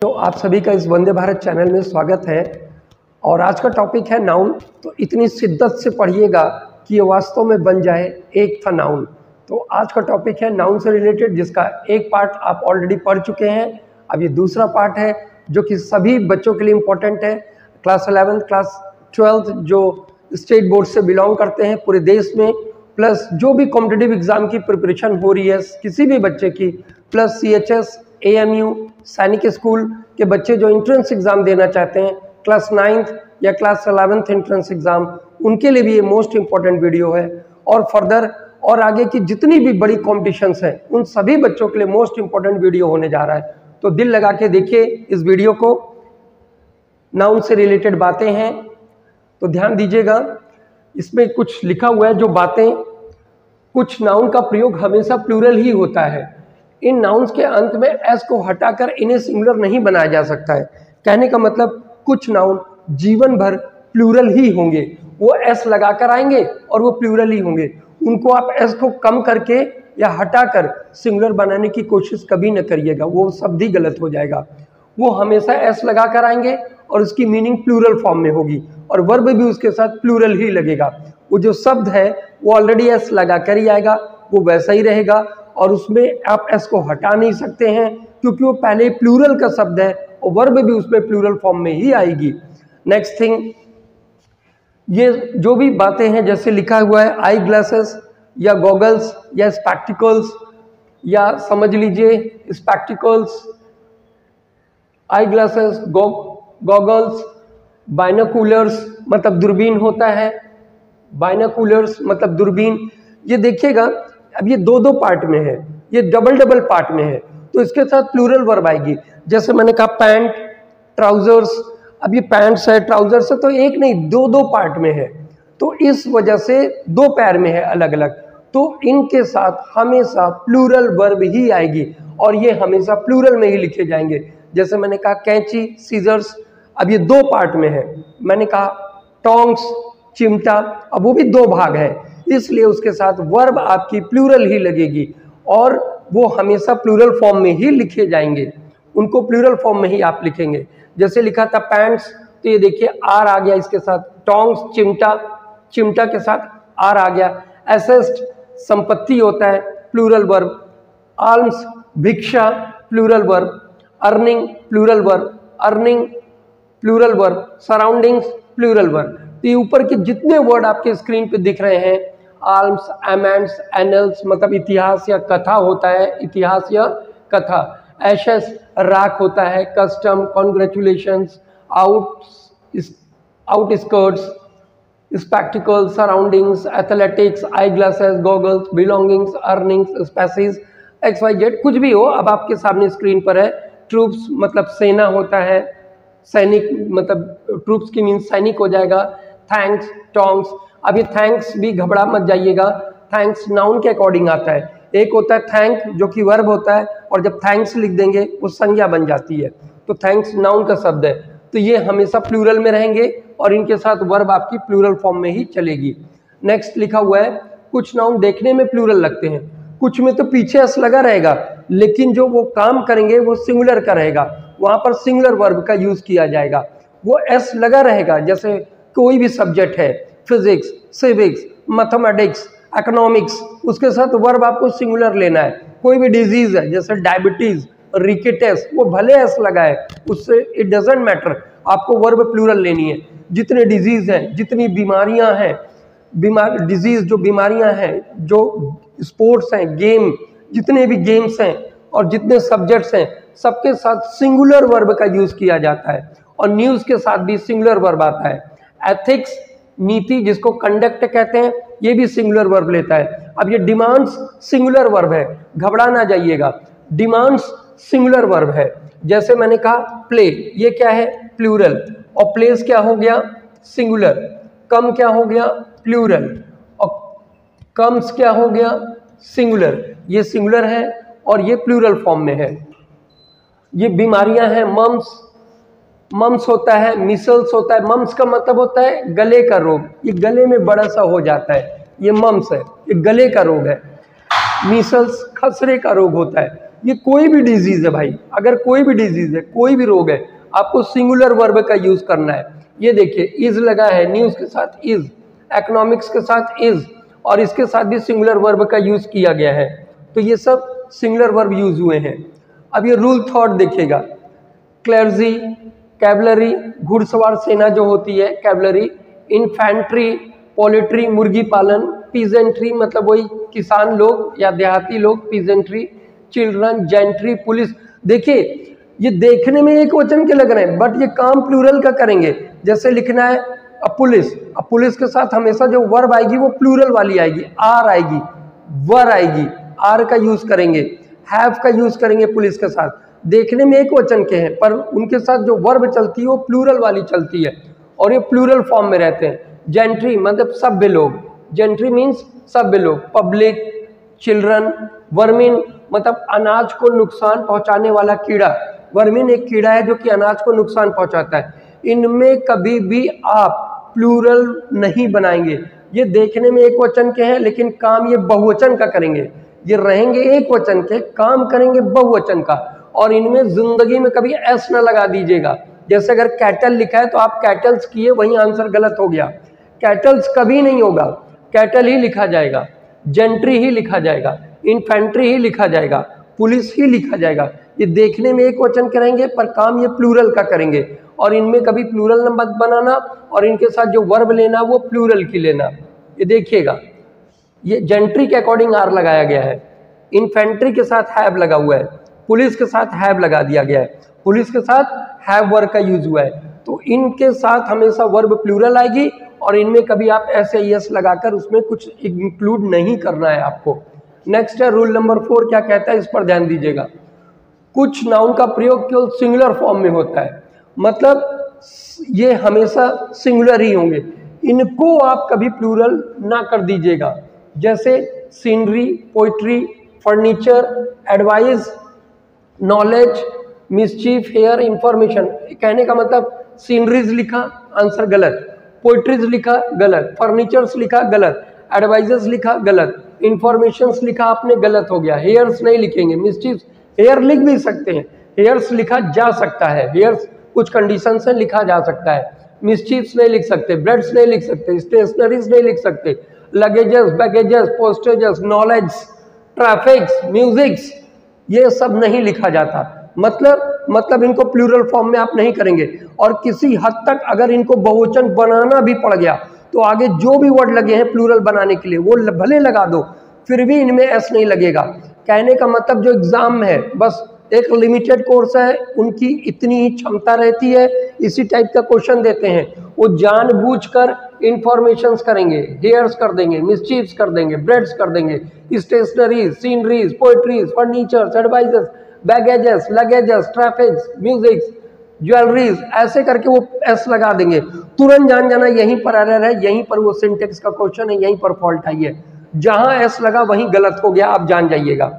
तो आप सभी का इस वंदे भारत चैनल में स्वागत है। और आज का टॉपिक है नाउन। तो इतनी शिद्दत से पढ़िएगा कि ये वास्तव में बन जाए एक था नाउन। तो आज का टॉपिक है नाउन से रिलेटेड, जिसका एक पार्ट आप ऑलरेडी पढ़ चुके हैं। अब ये दूसरा पार्ट है जो कि सभी बच्चों के लिए इम्पोर्टेंट है। क्लास 11th क्लास 12th जो स्टेट बोर्ड से बिलोंग करते हैं पूरे देश में, प्लस जो भी कॉम्पिटिटिव एग्जाम की प्रिपरेशन हो रही है किसी भी बच्चे की, प्लस CHS AMU सैनिक स्कूल के बच्चे जो एंट्रेंस एग्ज़ाम देना चाहते हैं, क्लास 9th या क्लास 11th एंट्रेंस एग्ज़ाम, उनके लिए भी ये मोस्ट इम्पॉर्टेंट वीडियो है। और फर्दर और आगे की जितनी भी बड़ी कॉम्पिटिशन्स हैं उन सभी बच्चों के लिए मोस्ट इम्पॉर्टेंट वीडियो होने जा रहा है। तो दिल लगा के देखिए इस वीडियो को। नाउन से रिलेटेड बातें हैं तो ध्यान दीजिएगा। इसमें कुछ लिखा हुआ है जो बातें, कुछ नाउन का प्रयोग हमेशा प्लूरल ही होता है। इन नाउन्स के अंत में एस को हटाकर इन्हें सिंगुलर नहीं बनाया जा सकता है। कहने का मतलब कुछ नाउन जीवन भर प्लूरल ही होंगे, वो एस लगाकर आएंगे और वो प्लूरल ही होंगे। उनको आप एस को कम करके या हटाकर सिंगुलर बनाने की कोशिश कभी न करिएगा, वो शब्द ही गलत हो जाएगा। वो हमेशा एस लगाकर आएंगे और उसकी मीनिंग प्लूरल फॉर्म में होगी और वर्ब भी उसके साथ प्लूरल ही लगेगा। वो जो शब्द है वो ऑलरेडी एस लगाकर ही आएगा, वो वैसा ही रहेगा और उसमें आप एस को हटा नहीं सकते हैं क्योंकि वो पहले प्लूरल का शब्द है और वर्ब भी उसमें प्लूरल फॉर्म में ही आएगी। नेक्स्ट थिंग, ये जो भी बातें हैं जैसे लिखा हुआ है आई ग्लासेस या गॉगल्स या स्पेक्टिकल्स, या समझ लीजिए spectacles, eye glasses, goggles, binoculars मतलब दूरबीन होता है, बाइनोकुलर्स मतलब दूरबीन। ये देखिएगा अब ये दो पार्ट में है, ये डबल पार्ट में है, तो इसके साथ प्लूरल वर्ब आएगी। जैसे मैंने कहा पैंट, ट्राउजर्स, अब ये पैंट्स है ट्राउजर्स है तो एक नहीं दो पार्ट में है, तो इस वजह से दो पैर में है अलग अलग, तो इनके साथ हमेशा प्लूरल वर्ब ही आएगी और ये हमेशा प्लूरल में ही लिखे जाएंगे। जैसे मैंने कहा कैंची, सीजर्स, अब ये दो पार्ट में है। मैंने कहा टोंग्स, चिमटा, अब वो भी दो भाग है, इसलिए उसके साथ वर्ब आपकी प्लूरल ही लगेगी और वो हमेशा प्लूरल फॉर्म में ही लिखे जाएंगे, उनको प्लूरल फॉर्म में ही आप लिखेंगे। जैसे लिखा था पैंट्स, तो ये देखिए आर आ गया इसके साथ, टोंग्स चिमटा, चिमटा के साथ आर आ गया। एसेस्ट संपत्ति होता है, प्लूरल वर्ब। आल्म्स भिक्षा, plural verb. Earning plural verb, earning plural verb. Surroundings plural verb. तो ये ऊपर के जितने वर्ड आपके स्क्रीन पे दिख रहे हैं, आल्म्स, एमेंट्स, एनल्स मतलब इतिहास या कथा होता है, इतिहास या कथा। एशेस राख होता है, custom, congratulations, outskirts, spectacles, surroundings, athletics, eye glasses, goggles, belongings, earnings, species, XYZ कुछ भी हो अब आपके सामने स्क्रीन पर है। ट्रूप्स मतलब सेना होता है, सैनिक मतलब ट्रूप्स की मीन्स सैनिक हो जाएगा। थैंक्स, टोंग्स, अभी थैंक्स भी घबरा मत जाइएगा, थैंक्स नाउन के अकॉर्डिंग आता है। एक होता है थैंक जो कि वर्ब होता है और जब थैंक्स लिख देंगे वो संज्ञा बन जाती है, तो थैंक्स नाउन का शब्द है, तो ये हमेशा प्लूरल में रहेंगे और इनके साथ वर्ब आपकी प्लूरल फॉर्म में ही चलेगी। नेक्स्ट लिखा हुआ है कुछ नाउन देखने में प्लूरल लगते हैं, कुछ में तो पीछे एस लगा रहेगा लेकिन जो वो काम करेंगे वो सिंगुलर का रहेगा, वहां पर सिंगुलर वर्ब का यूज किया जाएगा, वो एस लगा रहेगा। जैसे कोई भी सब्जेक्ट है, फिजिक्स, सिविक्स, मैथमेटिक्स, इकोनॉमिक्स, उसके साथ वर्ब आपको सिंगुलर लेना है। कोई भी डिजीज है जैसे डायबिटीज, रिकेटस, वो भले एस लगा है उससे इट डजेंट मैटर, आपको वर्ब प्लूरल लेनी है। जितने डिजीज हैं, जितनी बीमारियां हैं, डिजीज जो बीमारियां हैं, जो स्पोर्ट्स हैं, गेम, जितने भी गेम्स हैं और जितने सब्जेक्ट्स हैं, सबके साथ सिंगुलर वर्ब का यूज किया जाता है और न्यूज के साथ भी सिंगुलर वर्ब आता है। एथिक्स नीति जिसको कंडक्ट कहते हैं, ये भी सिंगुलर वर्ब लेता है। अब ये डिमांड्स सिंगुलर वर्ब है, घबरा ना जाइएगा, डिमांड्स सिंगुलर वर्ब है। जैसे मैंने कहा प्ले, ये क्या है प्लूरल, और प्लेस क्या हो गया सिंगुलर, कम क्या हो गया प्लूरल, और कम्स क्या हो गया सिंगुलर, ये सिंगुलर है और ये प्लूरल फॉर्म में है। ये बीमारियां हैं, मम्स होता है, मिसल्स होता है। मम्स का मतलब होता है गले का रोग, ये गले में बड़ा सा हो जाता है, ये मम्स है, ये गले का रोग है। मिसल्स खसरे का रोग होता है, ये कोई भी डिजीज है भाई, अगर कोई भी डिजीज है, कोई भी रोग है, आपको सिंगुलर वर्ब का यूज करना है। ये देखिए इज लगा है, न्यूज के साथ इज, इकोनॉमिक्स के साथ इज, और इसके साथ भी सिंगुलर वर्ब का यूज किया गया है। तो ये सब सिंगुलर वर्ब यूज हुए हैं। अब ये रूल थॉट देखिएगा, क्लर्जी, कैवलरी, घुड़सवार सेना जो होती है कैवलरी, इन्फेंट्री, पोल्ट्री मुर्गी पालन, पीजेंट्री मतलब वही किसान लोग या देहाती लोग, पीजेंट्री, चिल्ड्रन, जेंट्री, पुलिस। देखिए ये देखने में एक वचन के लग रहे हैं बट ये काम प्लूरल का करेंगे। जैसे लिखना है पुलिस, अब पुलिस के साथ हमेशा जो वर्ब आएगी वो प्लूरल वाली आएगी, आर आएगी, वर आएगी, आर का यूज करेंगे, हैव का यूज करेंगे पुलिस के साथ। देखने में एक वचन के हैं पर उनके साथ जो वर्ब चलती है वो प्लूरल वाली चलती है और ये प्लूरल फॉर्म में रहते हैं। जेंट्री मतलब सभ्य लोग, जेंट्री मीन्स सभ्य लोग, पब्लिक, चिल्ड्रन, वर्मिन मतलब अनाज को नुकसान पहुंचाने वाला कीड़ा, वर्मिन एक कीड़ा है जो कि अनाज को नुकसान पहुंचाता है। इनमें कभी भी आप प्लूरल नहीं बनाएंगे। ये देखने में एक वचन के हैं लेकिन काम ये बहुवचन का करेंगे, ये रहेंगे एक वचन के, काम करेंगे बहुवचन का। और इनमें जिंदगी में कभी एस ना लगा दीजिएगा। जैसे अगर कैटल लिखा है तो आप कैटल्स किए, वहीं आंसर गलत हो गया। कैटल्स कभी नहीं होगा, कैटल ही लिखा जाएगा, जेंट्री ही लिखा जाएगा, इन्फेंट्री ही लिखा जाएगा, पुलिस ही लिखा जाएगा। ये देखने में एक वचन करेंगे पर काम ये प्लूरल का करेंगे। और इनमें कभी प्लूरल न मत बनाना और इनके साथ जो वर्ब लेना वो प्लूरल की लेना। ये देखिएगा, ये जेंट्री के अकॉर्डिंग आर लगाया गया है, इन्फेंट्री के साथ हैव लगा हुआ है, पुलिस के साथ हैव लगा दिया गया है, पुलिस के साथ हैव वर्ब का यूज हुआ है। तो इनके साथ हमेशा वर्ब प्लूरल आएगी और इनमें कभी आप ऐसे यस लगाकर उसमें कुछ इंक्लूड नहीं करना है आपको। नेक्स्ट है रूल नंबर 4, क्या कहता है इस पर ध्यान दीजिएगा। कुछ नाउन का प्रयोग केवल सिंगुलर फॉर्म में होता है, मतलब ये हमेशा सिंगुलर ही होंगे, इनको आप कभी प्लूरल ना कर दीजिएगा। जैसे scenery, poetry, furniture, advice, knowledge, mischief, hair, information. कहने का मतलब सीनरीज लिखा आंसर गलत, पोइट्रीज लिखा गलत, फर्नीचर्स लिखा गलत, एडवाइजेस लिखा गलत, इंफॉर्मेशंस लिखा आपने गलत हो गया। हेयर्स नहीं लिखेंगे, मिसचीफ हेयर लिख भी सकते हैं, हेयर्स लिखा जा सकता है, हेयर्स कुछ कंडीशन से लिखा जा सकता है, मिसचीफ्स नहीं लिख सकते, ब्रेड्स नहीं लिख सकते, स्टेशनरीज नहीं लिख सकते, luggages, baggages, postages, knowledge, traffics, musics, ये सब नहीं लिखा जाता। मतलब इनको प्लूरल फॉर्म में आप नहीं करेंगे। और किसी हद तक अगर इनको बहुवचन बनाना भी पड़ गया तो आगे जो भी वर्ड लगे हैं प्लूरल बनाने के लिए वो भले लगा दो, फिर भी इनमें एस नहीं लगेगा। कहने का मतलब जो एग्जाम में है, बस एक लिमिटेड कोर्स है, उनकी इतनी ही क्षमता रहती है, इसी टाइप का क्वेश्चन देते हैं, वो जानबूझकर इंफॉर्मेशंस करेंगे, हेयर्स कर देंगे, मिसचीफ्स कर देंगे, ब्रेड्स कर देंगे, stationeries, sceneries, poetries, furnitures, advises, baggages, luggages, traffics, music, jewelleries, ऐसे करके वो एस लगा देंगे। तुरंत जान जाना यहीं पर एरर है, यहीं पर वो सिंटेक्स का क्वेश्चन है, यहीं पर फॉल्ट आई है। जहां एस लगा वहीं गलत हो गया, आप जान जाइएगा।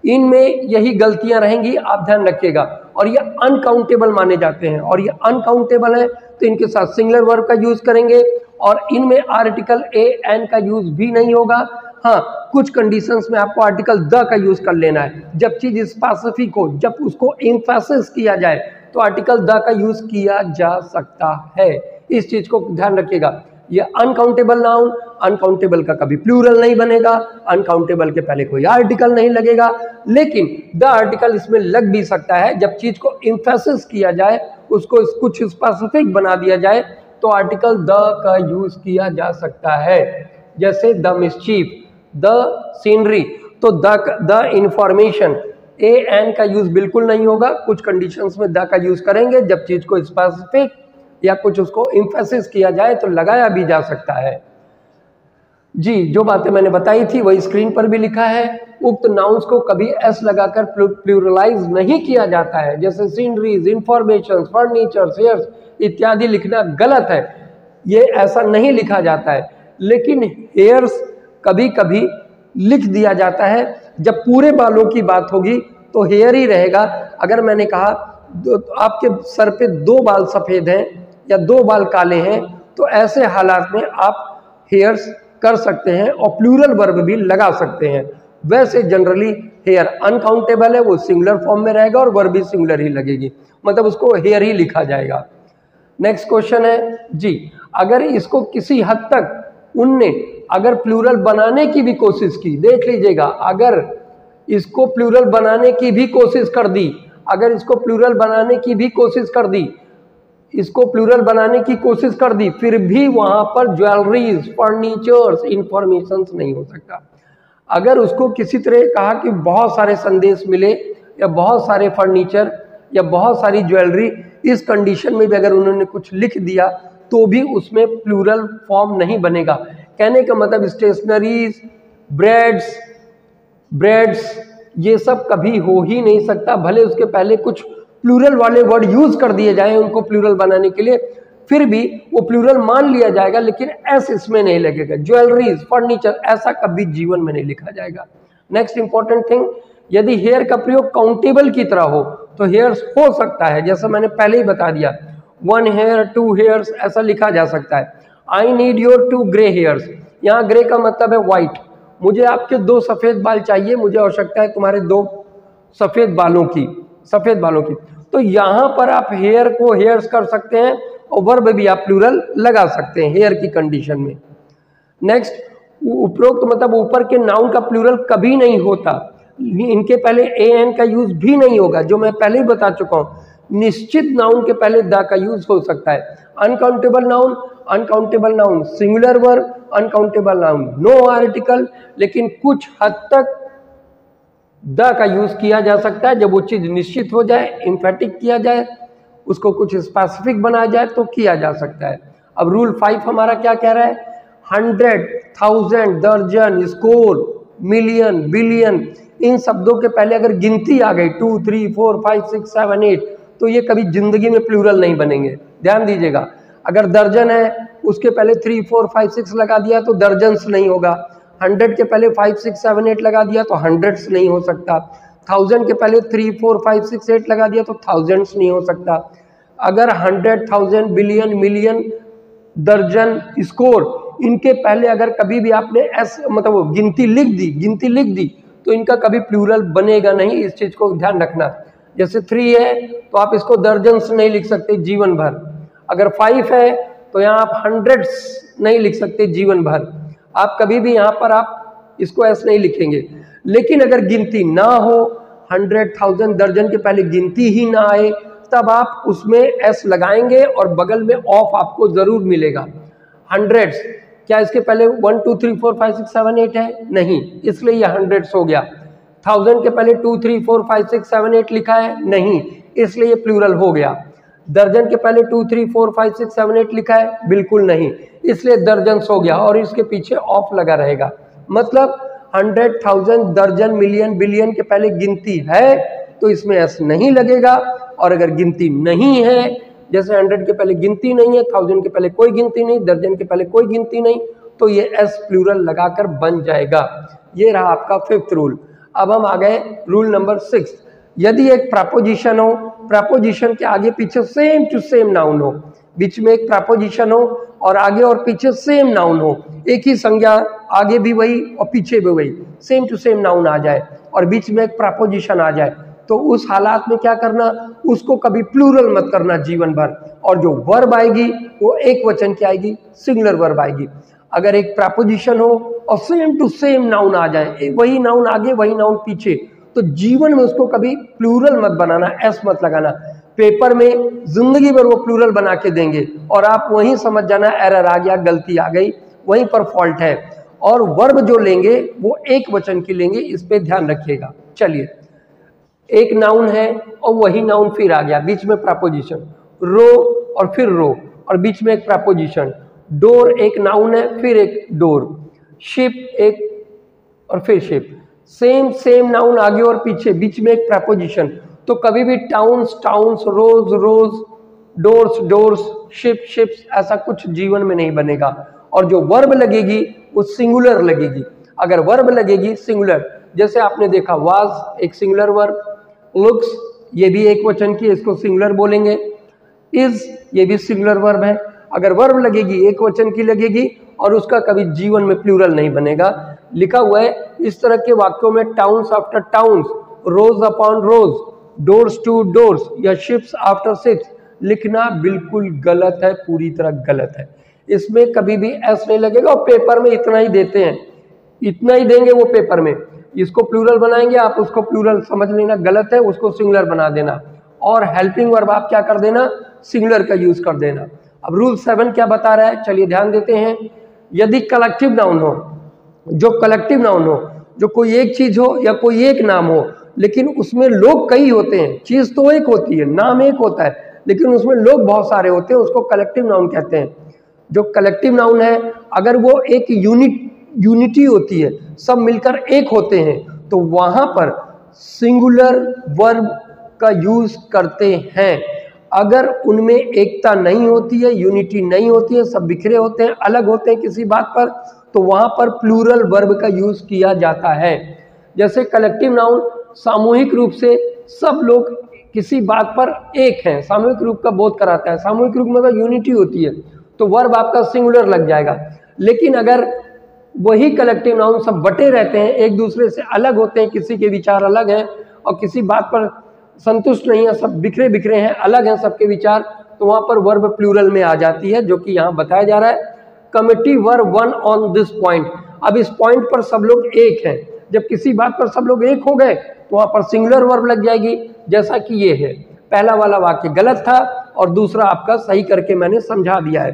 इनमें यही गलतियां रहेंगी, आप ध्यान रखिएगा। और ये अनकाउंटेबल माने जाते हैं, और ये अनकाउंटेबल है तो इनके साथ सिंगुलर वर्ब का यूज करेंगे और इनमें आर्टिकल ए एन का यूज भी नहीं होगा। हाँ, कुछ कंडीशंस में आपको आर्टिकल द का यूज कर लेना है। जब चीज स्पेसिफिक हो, जब उसको एम्फेसिस किया जाए तो आर्टिकल द का यूज किया जा सकता है। इस चीज को ध्यान रखिएगा। ये अनकाउंटेबल नाउन, अनकाउंटेबल का कभी प्लूरल नहीं बनेगा, अनकाउंटेबल के पहले कोई आर्टिकल नहीं लगेगा, लेकिन द आर्टिकल इसमें लग भी सकता है। जब चीज को एम्फेसिस किया जाए, उसको कुछ स्पेसिफिक बना दिया जाए तो आर्टिकल द का यूज किया जा सकता है। जैसे द मिसचीफ, द सीनरी, तो द इंफॉर्मेशन, ए एन का यूज बिल्कुल नहीं होगा। कुछ कंडीशंस में द का यूज करेंगे, जब चीज को स्पेसिफिक या कुछ उसको एम्फेसिस किया जाए तो लगाया भी जा सकता है। जी, जो बातें मैंने बताई थी वही स्क्रीन पर भी लिखा है। उक्त नाउन्स को कभी एस लगाकर प्लूरलाइज नहीं किया जाता है। जैसे सीनरीज, इंफॉर्मेशन, फर्नीचर, हेयर्स इत्यादि लिखना गलत है, ये ऐसा नहीं लिखा जाता है। लेकिन हेयर्स कभी कभी लिख दिया जाता है। जब पूरे बालों की बात होगी तो हेयर ही रहेगा। अगर मैंने कहा आपके सर पे 2 बाल सफेद हैं या 2 बाल काले हैं, तो ऐसे हालात में आप हेयर्स कर सकते हैं और प्लूरल वर्ब भी लगा सकते हैं। वैसे जनरली हेयर अनकाउंटेबल है, वो सिंगुलर फॉर्म में रहेगा और वर्ब भी सिंगुलर ही लगेगी, मतलब उसको हेयर ही लिखा जाएगा। नेक्स्ट क्वेश्चन है जी, अगर इसको किसी हद तक उनने अगर प्लूरल बनाने की भी कोशिश की, देख लीजिएगा, अगर इसको प्लूरल बनाने की भी कोशिश कर दी, अगर इसको प्लूरल बनाने की भी कोशिश कर दी, इसको प्लूरल बनाने की कोशिश कर दी, फिर भी वहां पर ज्वेलरीज, फर्नीचर्स, इंफॉर्मेशन नहीं हो सकता। अगर उसको किसी तरह कहा कि बहुत सारे संदेश मिले या बहुत सारे फर्नीचर या बहुत सारी ज्वेलरी, इस कंडीशन में भी अगर उन्होंने कुछ लिख दिया तो भी उसमें प्लूरल फॉर्म नहीं बनेगा। कहने का मतलब स्टेशनरीज, ब्रेड्स ये सब कभी हो ही नहीं सकता, भले उसके पहले कुछ प्लूरल वाले वर्ड यूज कर दिए जाए उनको प्लूरल बनाने के लिए, फिर भी वो प्लूरल मान लिया जाएगा, लेकिन एस इसमें नहीं लगेगा। ज्वेलरीज, फर्नीचर, ऐसा कभी जीवन में नहीं लिखा जाएगा। नेक्स्ट इंपॉर्टेंट थिंग, यदि हेयर का प्रयोग काउंटेबल की तरह हो तो हेयर्स हो सकता है, जैसा मैंने पहले ही बता दिया, 1 हेयर 2 हेयर्स ऐसा लिखा जा सकता है। I need your 2 grey hairs, यहाँ ग्रे का मतलब है व्हाइट, मुझे आपके 2 सफेद बाल चाहिए, मुझे आवश्यकता है तुम्हारे 2 सफेद बालों की। तो यहाँ पर आप हेयर को हेयर्स कर सकते हैं और वर्ब भी आप प्लूरल लगा सकते हैं हेयर की कंडीशन में। नेक्स्ट, उपरोक्त मतलब ऊपर के नाउन का प्लूरल कभी नहीं होता, इनके पहले एन का यूज भी नहीं होगा, जो मैं पहले ही बता चुका हूं। निश्चित नाउन के पहले द का यूज हो सकता है। Uncountable noun singular verb, uncountable noun no article, लेकिन कुछ हद तक द का यूज किया जा सकता है जब वो चीज निश्चित हो जाए, एम्फेटिक किया जाए, उसको कुछ स्पेसिफिक बनाया जाए तो किया जा सकता है। अब रूल 5 हमारा क्या कह रहा है, 100, 1000, दर्जन, स्कोर, मिलियन, बिलियन, इन शब्दों के पहले अगर गिनती आ गई 2 3 4 5 6 7 8 तो ये कभी जिंदगी में प्लूरल नहीं बनेंगे, ध्यान दीजिएगा। अगर दर्जन है उसके पहले 3 4 5 6 लगा दिया तो दर्जन्स नहीं होगा। 100 के पहले 5 6 7 8 लगा दिया तो हंड्रेड्स नहीं हो सकता। 1000 के पहले 3 4 5 6 8 लगा दिया तो थाउजेंड्स नहीं हो सकता। अगर 100, 1000, बिलियन, मिलियन, दर्जन, स्कोर, इनके पहले अगर कभी भी आपने एस मतलब गिनती लिख दी तो इनका कभी प्लूरल बनेगा नहीं, इस चीज को ध्यान रखना। जैसे 3 है तो आप इसको दर्जन्स नहीं लिख सकते जीवन भर, अगर 5 है तो यहाँ आप हंड्रेड्स नहीं लिख सकते जीवन भर, आप कभी भी यहाँ पर आप इसको ऐसे नहीं लिखेंगे। लेकिन अगर गिनती ना हो, 100, 1000, दर्जन के पहले गिनती ही ना आए, तब आप उसमें एस लगाएंगे और बगल में ऑफ आपको जरूर मिलेगा। हंड्रेड्स, क्या इसके पहले 1 2 3 4 5 6 7 8 है? नहीं, इसलिए ये हंड्रेड्स हो गया। 1000 के पहले 2 3 4 5 6 7 8 लिखा है? नहीं, इसलिए ये प्लूरल हो गया। दर्जन के पहले 2 3 4 5 6 7 8 लिखा है? बिल्कुल नहीं, इसलिए दर्जन्स हो गया और इसके पीछे ऑफ लगा रहेगा। मतलब 100, 1000, दर्जन, मिलियन, बिलियन के पहले गिनती है तो इसमें एस नहीं लगेगा, और अगर गिनती नहीं है, जैसे 100 के पहले गिनती नहीं है, 1000 के पहले कोई गिनती नहीं, दर्जन के पहले कोई गिनती नहीं, तो ये एस प्लूरल लगाकर बन जाएगा। ये रहा आपका 5th रूल। अब हम आ गए रूल नंबर 6। यदि एक प्रपोजिशन हो, प्रपोजिशन के आगे पीछे सेम टू सेम नाउन हो, बीच में एक प्रपोजिशन हो और आगे और पीछे सेम नाउन हो, एक ही संज्ञा, आगे भी वही और पीछे भी वही, सेम टू सेम नाउन आ जाए और बीच में एक प्रपोजिशन आ जाए, तो उस हालात में क्या करना, उसको कभी प्लूरल मत करना जीवन भर, और जो वर्ब आएगी वो एक वचन की आएगी, सिंगुलर वर्ब आएगी। अगर एक प्रपोजिशन हो और सेम टू सेम नाउन आ जाए, वही नाउन आगे वही नाउन पीछे, तो जीवन में उसको कभी प्लूरल मत बनाना, एस मत लगाना। पेपर में जिंदगी भर वो प्लूरल बना के देंगे और आप वहीं समझ जाना एरर आ गया, गलती आ गई, वहीं पर फॉल्ट है। और वर्ब जो लेंगे वो एक वचन की लेंगे, इस पे ध्यान रखिएगा। चलिए, एक नाउन है और वही नाउन फिर आ गया, बीच में प्रपोजिशन, रो और फिर रो और बीच में एक प्रपोजिशन, डोर एक नाउन है फिर एक डोर, शिप एक और फिर शिप, सेम नाउन आगे और पीछे, बीच में एक प्रपोजिशन, तो कभी भी टाउन्स टाउन्स, रोज रोज, डोर्स डोर्स, शिप शिप्स, ऐसा कुछ जीवन में नहीं बनेगा। और जो वर्ब लगेगी वो सिंगुलर लगेगी। अगर वर्ब लगेगी सिंगुलर, जैसे आपने देखा वाज एक सिंगुलर वर्ब, लुक्स ये भी एक वचन की, इसको सिंगुलर बोलेंगे, इज ये भी सिंगुलर वर्ब है। अगर वर्ब लगेगी एक वचन की लगेगी और उसका कभी जीवन में प्लूरल नहीं बनेगा। लिखा हुआ है इस तरह के वाक्यों में towns after towns, rose upon rose, doors to doors या शिप्स आफ्टर शिप्स लिखना बिल्कुल गलत है, पूरी तरह गलत है। इसमें कभी भी एस नहीं लगेगा और पेपर में इतना ही देते हैं, इतना ही देंगे वो पेपर में। इसको प्लूरल बनाएंगे आप, उसको प्लूरल समझ लेना गलत है, उसको सिंगुलर बना देना और हेल्पिंग वर्ब आप क्या कर देना, सिंगुलर का यूज कर देना। अब रूल 7 क्या बता रहा है, चलिए ध्यान देते हैं। यदि कलेक्टिव नाउन हो, जो कलेक्टिव नाउन हो, जो कोई एक चीज हो या कोई एक नाम हो, लेकिन उसमें लोग कई होते हैं, चीज तो एक होती है, नाम एक होता है, लेकिन उसमें लोग बहुत सारे होते हैं, उसको कलेक्टिव नाउन कहते हैं। जो कलेक्टिव नाउन है, अगर वो एक यूनिटी होती है, सब मिलकर एक होते हैं, तो वहां पर सिंगुलर वर्ब का यूज करते हैं। अगर उनमें एकता नहीं होती है, यूनिटी नहीं होती है, सब बिखरे होते हैं, अलग होते हैं किसी बात पर, तो वहां पर प्लूरल वर्ब का यूज किया जाता है। जैसे कलेक्टिव नाउन सामूहिक रूप से सब लोग किसी बात पर एक हैं, सामूहिक रूप का बोध कराता है, सामूहिक रूप में यूनिटी होती है, तो वर्ब आपका सिंगुलर लग जाएगा। लेकिन अगर वही कलेक्टिव नाउन सब बटे रहते हैं, एक दूसरे से अलग होते हैं, किसी के विचार अलग हैं और किसी बात पर संतुष्ट नहीं है, सब बिखरे बिखरे हैं, अलग हैं सबके विचार, तो वहां पर वर्ब प्लूरल में आ जाती है, जो कि यहाँ बताया जा रहा है। Committee were one on this point. अब इस पॉइंट पर सब लोग एक हैं, जब किसी बात पर सब लोग एक हो गए तो वहां पर सिंगुलर वर्ब लग जाएगी, जैसा कि ये है। पहला वाला वाक्य गलत था और दूसरा आपका सही करके मैंने समझा दिया है,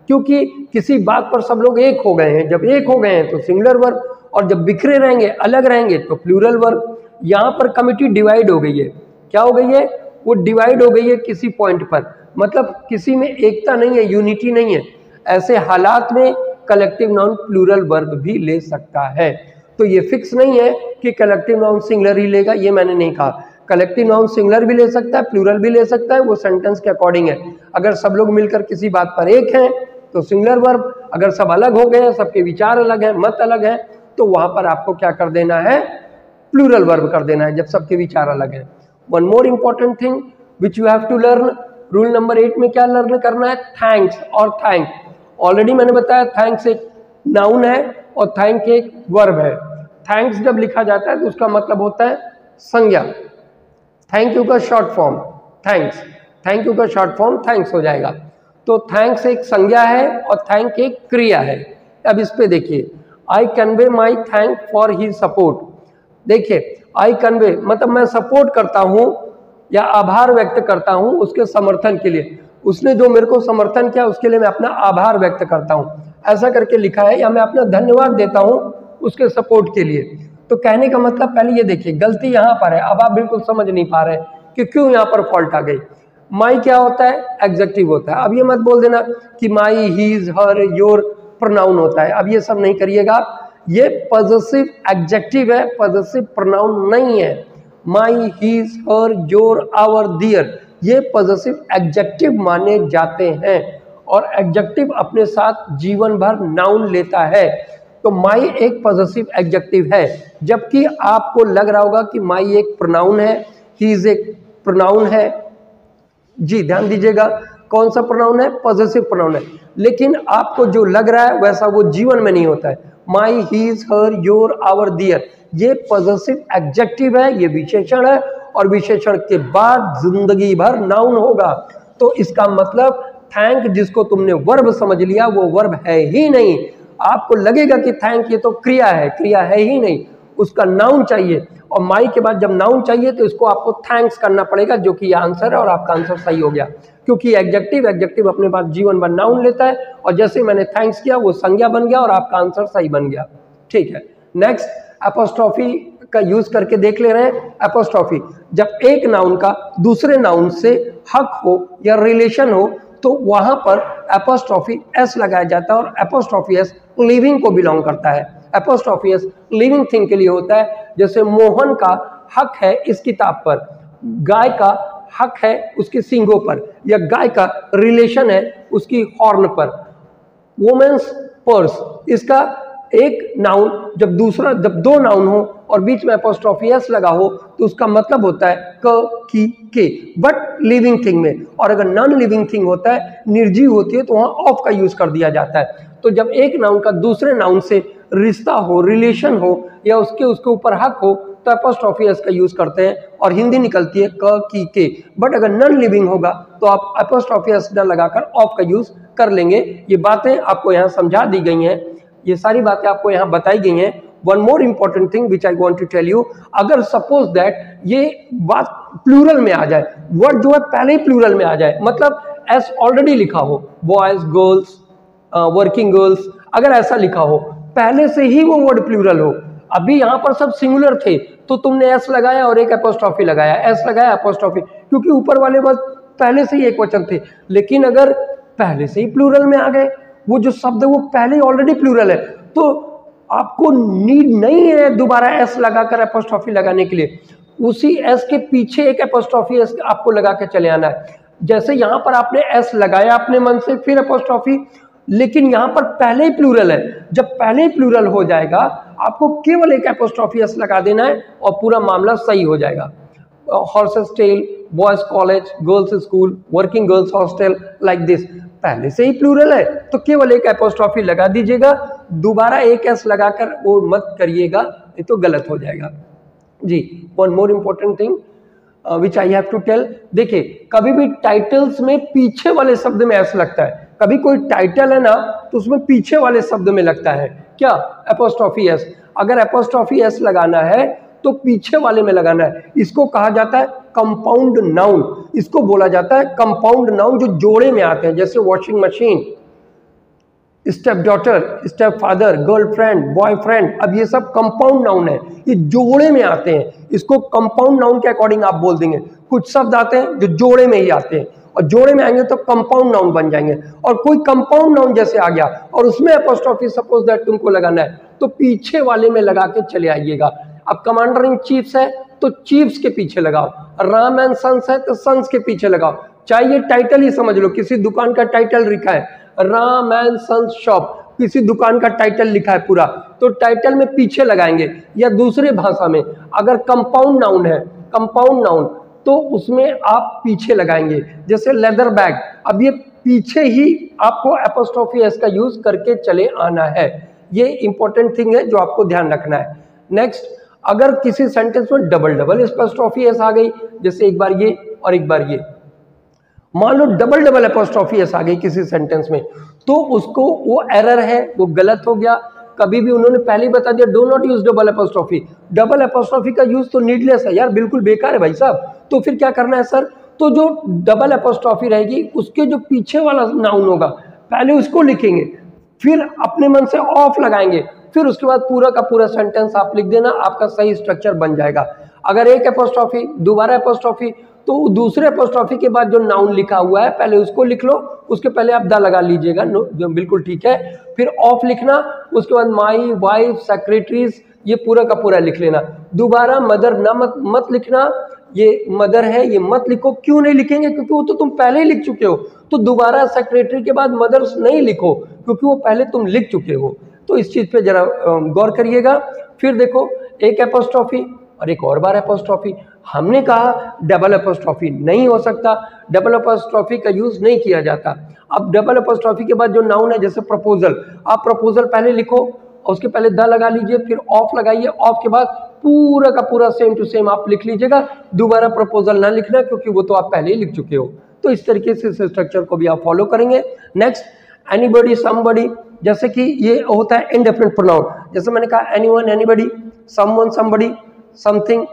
क्योंकि किसी बात पर सब लोग एक हो गए हैं, जब एक हो गए हैं तो सिंगुलर वर्ब, और जब बिखरे रहेंगे, अलग रहेंगे, तो प्लूरल वर्ब। यहाँ पर कमिटी डिवाइड हो गई है, क्या हो गई है, वो डिवाइड हो गई है किसी पॉइंट पर, मतलब किसी में एकता नहीं है, यूनिटी नहीं है। ऐसे हालात में कलेक्टिव नाउन प्लूरल वर्ब भी ले सकता है। तो ये फिक्स नहीं है कि कलेक्टिव नाउन सिंगुलर ही लेगा, ये मैंने नहीं कहा। कलेक्टिव नाउन सिंगुलर भी ले सकता है, प्लूरल भी ले सकता है, वो सेंटेंस के अकॉर्डिंग है। अगर सब लोग मिलकर किसी बात पर एक हैं तो सिंगुलर वर्ब, अगर सब अलग हो गए हैं, सबके विचार अलग हैं, मत अलग है, तो वहां पर आपको क्या कर देना है, प्लूरल वर्ब कर देना है, जब सबके विचार अलग हैं। One more important thing which you have to learn, rule number 8 में क्या लर्न करना है, थैंक्स और थैंक। ऑलरेडी मैंने बताया थैंक्स एक नाउन है और थैंक एक वर्ब है। थैंक्स जब लिखा जाता है तो उसका मतलब होता है संज्ञा, थैंक यू का short form thanks, thank you का शॉर्ट फॉर्म थैंक्स हो जाएगा। तो थैंक्स एक संज्ञा है और थैंक एक क्रिया है। अब इस पे देखिए, I convey my thank for he support. देखिए आई कन्वे मतलब मैं सपोर्ट करता हूं या आभार व्यक्त करता हूं उसके समर्थन के लिए, उसने जो मेरे को समर्थन किया उसके लिए मैं अपना आभार व्यक्त करता हूं, ऐसा करके लिखा है, या मैं अपना धन्यवाद देता हूं उसके सपोर्ट के लिए। तो कहने का मतलब पहले ये देखिए, गलती यहाँ पर है, अब आप बिल्कुल समझ नहीं पा रहे कि क्यों यहाँ पर फॉल्ट आ गई। माई क्या होता है, एडजेक्टिव होता है। अब ये मत बोल देना कि माई, हीज, हर, योर प्रोनाउन होता है, अब ये सब नहीं करिएगा। ये पॉजेसिव एडजेक्टिव है, पॉजेसिव प्रोनाउन नहीं है। माई, हीज, हर, योर, आवर, दियर, ये पॉजेसिव एडजेक्टिव माने जाते हैं और एडजेक्टिव अपने साथ जीवन भर नाउन लेता है। तो माई एक पॉजेसिव एडजेक्टिव है, जबकि आपको लग रहा होगा कि माई एक प्रोनाउन है, हीज एक प्रोनाउन है। जी ध्यान दीजिएगा, कौन सा प्रोनाउन है, पॉजेसिव प्रोनाउन है, लेकिन आपको जो लग रहा है वैसा वो जीवन में नहीं होता है। माई, हीज, हर, योर, आवर, दियर, ये पॉजेसिव एडजेक्टिव है, ये विशेषण है और विशेषण के बाद जिंदगी भर नाउन होगा। तो इसका मतलब थैंक जिसको तुमने वर्ब समझ लिया वो वर्ब है ही नहीं। आपको लगेगा कि थैंक ये तो क्रिया है, क्रिया है ही नहीं, उसका नाउन चाहिए, और माई के बाद जब नाउन चाहिए तो इसको आपको थैंक्स करना पड़ेगा, जो कि आंसर है और आपका आंसर सही हो गया, क्योंकि एडजेक्टिव अपने पास जीवन भर नाउन लेता है, और जैसे मैंने थैंक्स किया वो संज्ञा बन गया और आपका आंसर सही बन गया। ठीक है, नेक्स्ट एपोस्ट्रोफी का यूज करके देख ले रहे हैं। एपोस्ट्रोफी जब एक नाउन का दूसरे नाउन से हक हो या रिलेशन हो तो वहां पर एपोस्ट्रोफी एस लगाया जाता है, और एपोस्ट्रोफी एस लिविंग को बिलोंग करता है। एपोस्ट्रोफी एस लिविंग थिंग के लिए होता है, जैसे मोहन का हक है इस किताब पर, गाय का हक है उसके सींगों पर, या गाय का रिलेशन है उसकी हॉर्न पर। वुमेन्स पर्स, इसका एक नाउन जब दो नाउन हो और बीच में एपोस्ट्रोफी एस लगा हो तो उसका मतलब होता है क, की, के, बट लिविंग थिंग में। और अगर नॉन लिविंग थिंग होता है, निर्जीव होती है, तो वहां ऑफ का यूज कर दिया जाता है। तो जब एक नाउन का दूसरे नाउन से रिश्ता हो, रिलेशन हो या उसके ऊपर हक हो तो एपोस्ट्रोफी एस का यूज करते हैं और हिंदी निकलती है क की के। बट अगर नॉन लिविंग होगा तो आप एपोस्ट्रोफी एस न लगाकर ऑफ का यूज कर लेंगे। ये बातें आपको यहाँ समझा दी गई हैं, ये सारी बातें आपको यहाँ बताई गई हैं। One more important thing which I want to tell you, अगर सपोज दैट ये बात प्लूरल में आ जाए, वर्ड जो है पहले ही प्लूरल में आ जाए, मतलब एस ऑलरेडी लिखा हो, बॉयज गर्ल्स वर्किंग गर्ल्स, अगर ऐसा लिखा हो पहले से ही वो वर्ड प्लूरल हो, अभी यहाँ पर सब सिंगुलर थे तो तुमने एस लगाया और एक एपोस्ट्रोफी लगाया, एस लगाया एपोस्ट्रोफी, क्योंकि ऊपर वाले वर्ड पहले से ही एक वचन थे। लेकिन अगर पहले से ही प्लूरल में आ गए, वो जो शब्द है वो पहले ही ऑलरेडी प्लूरल है, तो आपको नीड नहीं है दोबारा एस लगाकर एपोस्ट्रोफी लगाने के लिए, उसी एस के पीछे एक एपोस्ट्रोफी एस आपको लगा के चले आना है। जैसे यहाँ पर आपने एस लगाया अपने मन से, फिर एपोस्ट्रोफी, लेकिन यहाँ पर पहले ही प्लूरल है, जब पहले ही प्लूरल हो जाएगा आपको केवल एक एपोस्ट्रोफी एस लगा देना है और पूरा मामला सही हो जाएगा। Horses tail, boys college, girls school, working girls hostel, like this, पहले से ही प्लूरल है तो केवल एक एपोस्ट्रोफी लगा दीजिएगा, दोबारा एक एस लगाकर वो मत करिएगा, ये तो गलत हो जाएगा जी। One more important thing which I have to tell, देखिए कभी भी टाइटल्स में पीछे वाले शब्द में एस लगता है, कभी कोई टाइटल है ना तो उसमें पीछे वाले शब्द में लगता है क्या, एपोस्ट्रोफी एस। अगर एपोस्ट्रोफी एस लगाना है तो पीछे वाले में लगाना है, इसको कहा जाता है कंपाउंड नाउन, इसको बोला जाता है कंपाउंड नाउन जो जोड़े में आते हैं, जैसे washing machine, step daughter, step father, girlfriend, boyfriend, अब ये सब कंपाउंड नाउन है, ये जोड़े में आते हैं, इसको कंपाउंड नाउन के अकॉर्डिंग आप बोल देंगे। कुछ शब्द आते हैं जो जोड़े में ही आते हैं और जोड़े में आएंगे तो कंपाउंड नाउन बन जाएंगे, और कोई कंपाउंड नाउन जैसे आ गया और उसमें एपोस्ट्रोफी सपोज दैट तुमको लगाना है तो पीछे वाले में लगा के चले आइएगा। अब कमांडर इन चीफ्स है तो चीफ्स के पीछे लगाओ, राम एंड सन्स है तो सन्स के पीछे लगाओ, चाहे ये टाइटल ही समझ लो, किसी दुकान का टाइटल लिखा है राम एंड सन्स शॉप, किसी दुकान का टाइटल लिखा है पूरा, तो टाइटल में पीछे लगाएंगे। या दूसरे भाषा में अगर कंपाउंड नाउन है, कंपाउंड नाउन, तो उसमें आप पीछे लगाएंगे, जैसे लेदर बैग, अब ये पीछे ही आपको एपोस्ट्रोफी एस का यूज करके चले आना है, ये इंपॉर्टेंट थिंग है जो आपको ध्यान रखना है। नेक्स्ट, अगर किसी सेंटेंस में डबल डबल एपोस्ट्रोफी एस आ गई, जैसे एक बार ये और एक बार ये, मान लो डबल डबल एपोस्ट्रोफी एस आ गई किसी सेंटेंस में, तो उसको वो एरर है, वो गलत हो गया। कभी भी उन्होंने पहले ही बता दिया do not use double apostrophe, double apostrophe का यूज तो नीडलेस है यार, बिल्कुल बेकार है भाई साहब, तो फिर क्या करना है सर, तो जो डबल एपोस्ट्रोफी रहेगी उसके जो पीछे वाला नाउन होगा पहले उसको लिखेंगे, फिर अपने मन से ऑफ लगाएंगे, फिर उसके बाद पूरा का पूरा सेंटेंस आप लिख देना, आपका सही स्ट्रक्चर बन जाएगा। अगर एक एपोस्ट्रोफी, दोबारा एपोस्ट्रोफी, तो दूसरे एपोस्ट्रोफी के बाद जो नाउन लिखा हुआ है पहले उसको लिख लो, उसके पहले आप द लगा लीजिएगा, जो बिल्कुल ठीक है, फिर ऑफ लिखना, उसके बाद माई, वाइफ, सेक्रेटरीज, ये पूरा का पूरा लिख लेना। दोबारा मदर ना मत लिखना, ये मदर है ये मत लिखो, क्यों नहीं लिखेंगे, क्योंकि वो तो तुम पहले ही लिख चुके हो, तो दोबारा सेक्रेटरी के बाद मदर्स नहीं लिखो क्योंकि वो पहले तुम लिख चुके हो, तो इस चीज पे जरा गौर करिएगा। फिर देखो एक एपोस्ट्रोफी और एक और बार एपोस्ट्रोफी, हमने कहा डबल एपोस्ट्रोफी नहीं हो सकता, डबल एपोस्ट्रोफी का यूज नहीं किया जाता। अब डबल एपोस्ट्रोफी के बाद जो नाउन है, जैसे प्रपोजल, आप प्रपोजल पहले लिखो और उसके पहले द लगा लीजिए, फिर ऑफ लगाइए, ऑफ के बाद पूरा का पूरा सेम टू सेम आप लिख लीजिएगा, दोबारा प्रपोजल ना लिखना क्योंकि वो तो आप पहले ही लिख चुके हो। तो इस तरीके से इस स्ट्रक्चर को भी आप फॉलो करेंगे। नेक्स्ट, एनीबॉडी, समबॉडी, जैसे कि ये होता है इंडेफिनिट प्रोनाउन, जैसे मैंने कहा anyone, anybody, someone, somebody, something,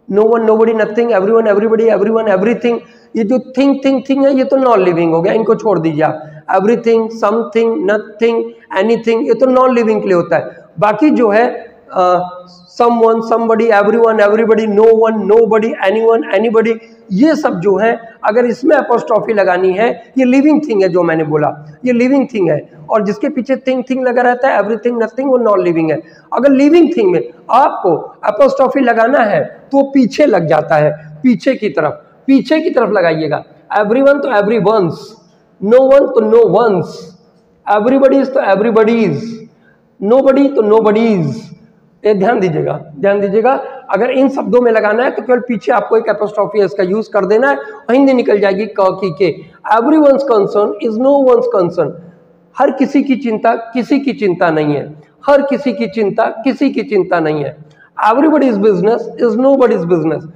no one, nobody, nothing, everyone, everybody, everyone, everything, ये जो थिंग है ये तो नॉन लिविंग हो गया, इनको छोड़ दीजिए आप। एवरीथिंग, समथिंग, नथिंग, एनीथिंग, ये तो नॉन लिविंग के लिए होता है। बाकी जो है someone, somebody, everyone, everybody, no one, nobody, anyone, anybody, ये सब जो है अगर इसमें एपोस्ट्रोफी लगानी है, ये लिविंग थिंग है, जो मैंने बोला ये लिविंग थिंग है, और जिसके पीछे थिंग लगा रहता है, एवरीथिंग, नथिंग, वो नॉन लिविंग है। अगर लिविंग थिंग में आपको एपोस्ट्रोफी लगाना है तो पीछे लग जाता है, पीछे की तरफ लगाइएगा। एवरीवन तो एवरीवन्स, नो वन तो नो वंस, एवरीबॉडीज तो एवरीबॉडीज, नोबडी तो नोबडीज, ये ध्यान दीजिएगा। अगर इन शब्दों में लगाना है तो केवल पीछे आपको एक एपोस्ट्रोफी इसका यूज कर देना है, हिंदी निकल जाएगी क की के। Everyone's concern is no one's concern, हर किसी की चिंता किसी की चिंता नहीं है। हर किसी की चिंता किसी की चिंता नहीं है। Everybody's business is nobody's business.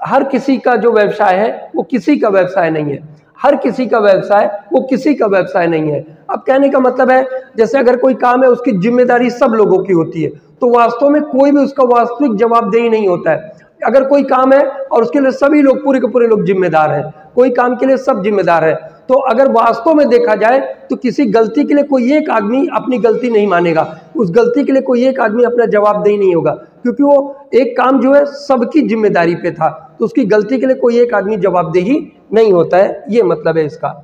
हर किसी का जो व्यवसाय है वो किसी का व्यवसाय नहीं है। हर किसी का व्यवसाय वो किसी का व्यवसाय नहीं है। अब कहने का मतलब है, जैसे अगर कोई काम है उसकी जिम्मेदारी सब लोगों की होती है, तो वास्तव में कोई भी उसका वास्तविक जवाबदेही नहीं होता है। अगर कोई काम है और उसके लिए सभी लोग पूरे के पूरे लोग जिम्मेदार हैं, कोई काम के लिए सब जिम्मेदार है, तो अगर वास्तव में देखा जाए तो किसी गलती के लिए कोई एक आदमी अपनी गलती नहीं मानेगा, उस गलती के लिए कोई एक आदमी अपना जवाबदेही नहीं होगा, क्योंकि वो एक काम जो है सबकी जिम्मेदारी पे था, तो उसकी गलती के लिए कोई एक आदमी जवाबदेही नहीं होता है। ये मतलब है इसका।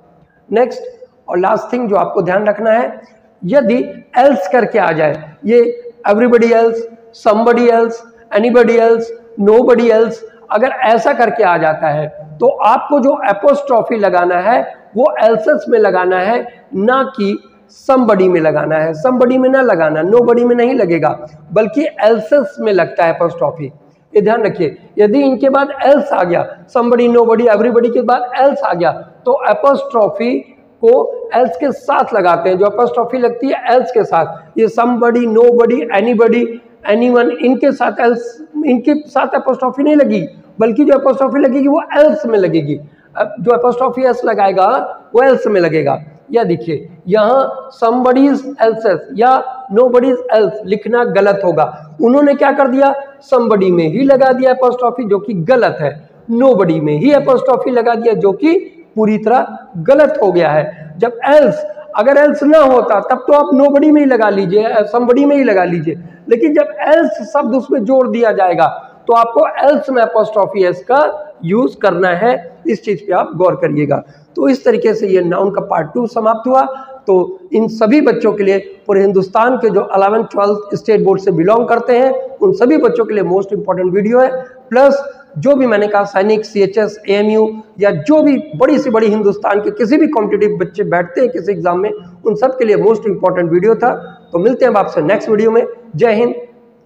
नेक्स्ट और लास्ट थिंग जो आपको ध्यान रखना है, यदि एल्स करके आ जाए, ये everybody else, somebody else, anybody else, nobody else, अगर ऐसा करके आ जाता है तो आपको जो एपोस्ट्रॉफी लगाना है वो एल्सेस में लगाना है, ना कि समबडी में लगाना है। समबडी में ना लगाना, नोबडी में नहीं लगेगा, बल्कि एल्सेस में लगता है एपोस्ट्रॉफी। ये ध्यान रखिए, यदि इनके बाद एल्स आ गया, समबडी, नोबडी, एवरीबडी के बाद एल्स आ गया, तो एपोस्ट्रॉफी को एल्स के साथ लगाते हैं। जो एपोस्ट्रॉफी लगती है एल्स के साथ, ये समबडी, नोबडी, एनीबडी, एनीवन, इनके साथ एल्स, इनके साथ एपोस्ट्रॉफी नहीं लगी, बल्कि जो एपोस्ट्रॉफी लगेगी वो एल्स में लगेगी। जो एपोस्ट्रॉफी एस लगाएगा वो एल्स में लगेगा। या देखिए यहाँ समबडीज एल्सेस या नोबडीज एल्स लिखना गलत होगा। उन्होंने क्या कर दिया, समबडी में ही लगा दिया एपोस्ट्रॉफी, जो कि गलत है। नोबडी में ही एपोस्ट्रॉफी लगा दिया, जो कि पूरी तरह गलत हो गया है। जब एल्स, अगर एल्स ना होता तब तो आप नोबडी में ही लगा लीजिए, समबडी में ही लगा लीजिए, लेकिन जब एल्स शब्द उसमें जोड़ दिया जाएगा तो आपको एल्स में एपोस्ट्रॉफी एस का यूज करना है। इस चीज पे आप गौर करिएगा। तो इस तरीके से ये नाउन का पार्ट 2 समाप्त हुआ। तो इन सभी बच्चों के लिए, पूरे हिंदुस्तान के जो 11th 12th स्टेट बोर्ड से बिलोंग करते हैं, उन सभी बच्चों के लिए मोस्ट इंपॉर्टेंट वीडियो है। प्लस जो भी मैंने कहा सैनिक, CHS, AMU या जो भी बड़ी से बड़ी हिंदुस्तान के किसी भी कॉम्पिटिटिव बच्चे बैठते हैं किसी एग्जाम में, उन सब के लिए मोस्ट इंपॉर्टेंट वीडियो था। तो मिलते हैं आपसे नेक्स्ट वीडियो में। जय हिंद,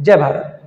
जय भारत।